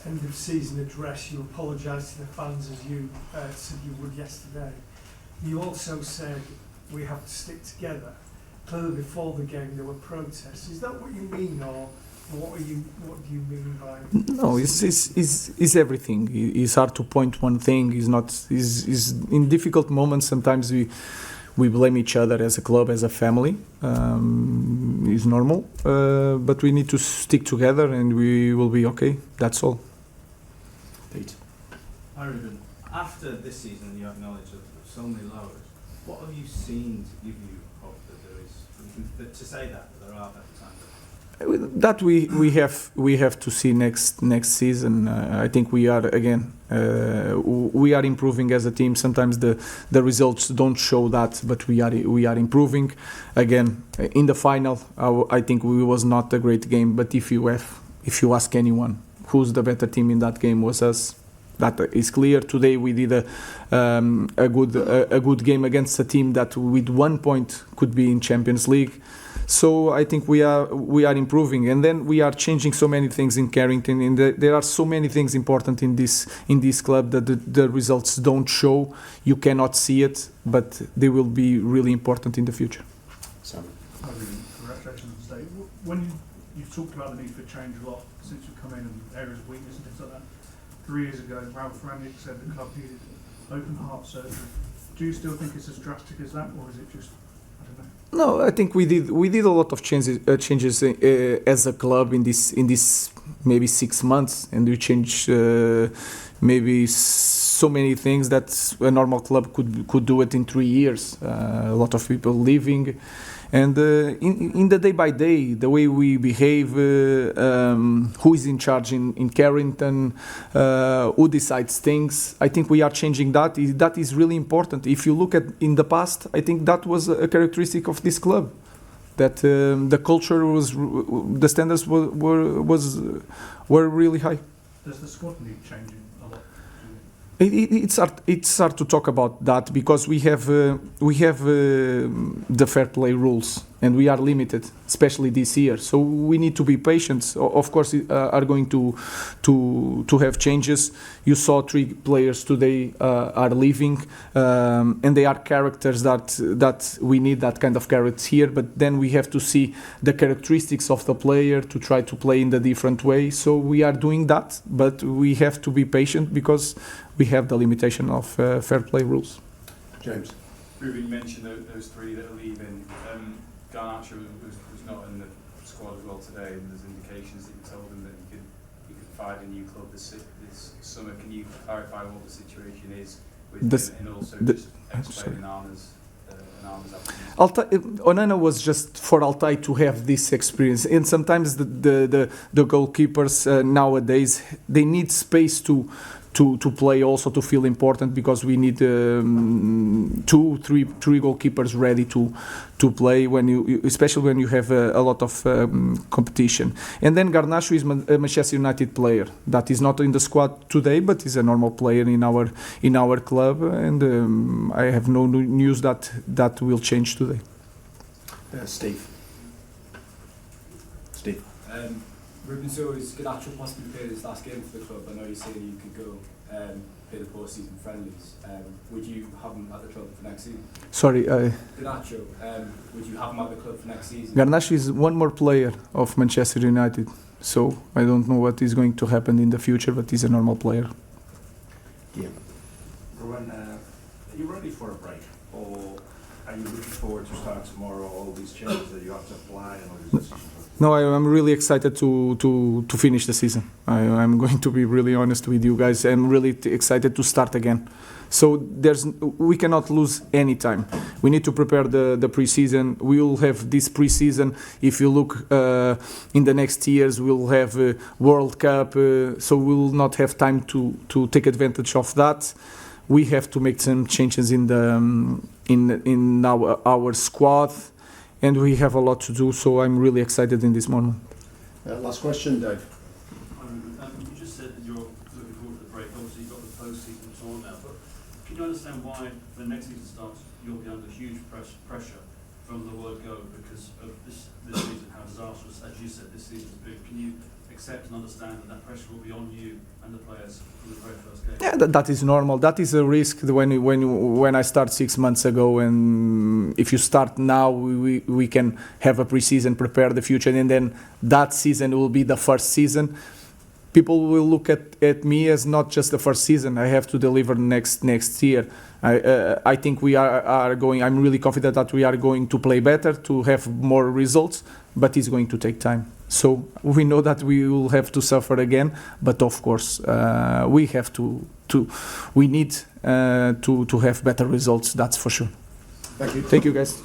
end of season address, you apologised to the fans as you said you would yesterday. You also said we have to stick together. Clearly before the game there were protests. Is that what you mean, or what do you mean by? No, it's everything. It's hard to point one thing. Is in difficult moments sometimes we blame each other as a club, as a family. It's normal, but we need to stick together and we will be okay. That's all. Pete. Hi Ruben. After this season, you acknowledge that there are so many lowers. What have you seen to give you hope that there is, to say that there are better times? That we have to see next season. I think we are again we are improving as a team. Sometimes the results don't show that, but we are improving. Again, in the final, I think we was not a great game. But if you ask anyone who's the better team in that game, was us. That is clear. Today we did a good game against a team that with 1 point could be in Champions League. So I think we are improving, and then we are changing so many things in Carrington. There are so many things important in this club that the results don't show. You cannot see it, but they will be really important in the future. Simon. Congratulations on the stage. When you've talked about the need for change a lot since you've come in and areas of weakness and things like that. 3 years ago, Ralph Rangnick said the club needed open heart surgery. Do you still think it's as drastic as that, or is it just, I don't know? No, I think we did a lot of changes as a club in this maybe 6 months, and we changed maybe so many things that a normal club could do it in 3 years. A lot of people leaving. And in the day by day, the way we behave, who is in charge in Carrington, who decides things, I think we are changing that. That is really important. If you look at in the past, I think that was a characteristic of this club, that the culture was, the standards were really high. Does the squad need changing a lot? It's hard to talk about that because we have the fair play rules and we are limited, especially this year. So we need to be patient. Of course, are going to have changes. You saw 3 players today are leaving, and they are characters that we need that kind of characters here. But then we have to see the characteristics of the player to try to play in the different way. So we are doing that, but we have to be patient because we have the limitation of fair play rules. James. Ruben, you mentioned those 3 that are leaving. Garnacho was not in the squad as well today, and there's indications that you told him that you could find a new club this summer. Can you clarify what the situation is with him, and also just explain Onana's absence? Onana was just for Altai to have this experience, and sometimes the goalkeepers nowadays they need space to play, also to feel important, because we need 2, 3 goalkeepers ready to play especially when you have a lot of competition. And then Garnacho is a Manchester United player that is not in the squad today, but is a normal player in our club, and I have no news that will change today. Steve. Ruben, so is Garnacho possibly play his last game for the club? I know you say that you could go play the post-season friendlies. Would you have him at the club for next season? Sorry. Garnacho, would you have him at the club for next season? Garnacho is one more player of Manchester United, so I don't know what is going to happen in the future, but he's a normal player. Yeah. Ruben, are you ready for a break, or are you looking forward to start tomorrow, all these changes that you have to apply and all these decisions? No, I'm really excited to finish the season. I'm going to be really honest with you guys. I'm really excited to start again. So we cannot lose any time. We need to prepare the pre-season. We will have this pre-season. If you look in the next years, we'll have World Cup. So we will not have time to take advantage of that. We have to make some changes in our squad. And we have a lot to do, so I'm really excited in this moment. Last question, Dave. You just said that you're looking forward to the break. Obviously, you've got the post-season tour now, but can you understand why, when next season starts, you'll be under huge pressure from the word go because of this season, how disastrous, as you said, this season's been? Can you accept and understand that that pressure will be on you and the players from the very first game? Yeah, that is normal. That is a risk when I start 6 months ago, and if you start now, we can have a pre-season, prepare the future, and then that season will be the first season. People will look at me as not just the first season. I have to deliver next year. I think we are going. I'm really confident that we are going to play better, to have more results, but it's going to take time. So we know that we will have to suffer again, but of course we have we need to have better results. That's for sure. Thank you. Thank you, guys.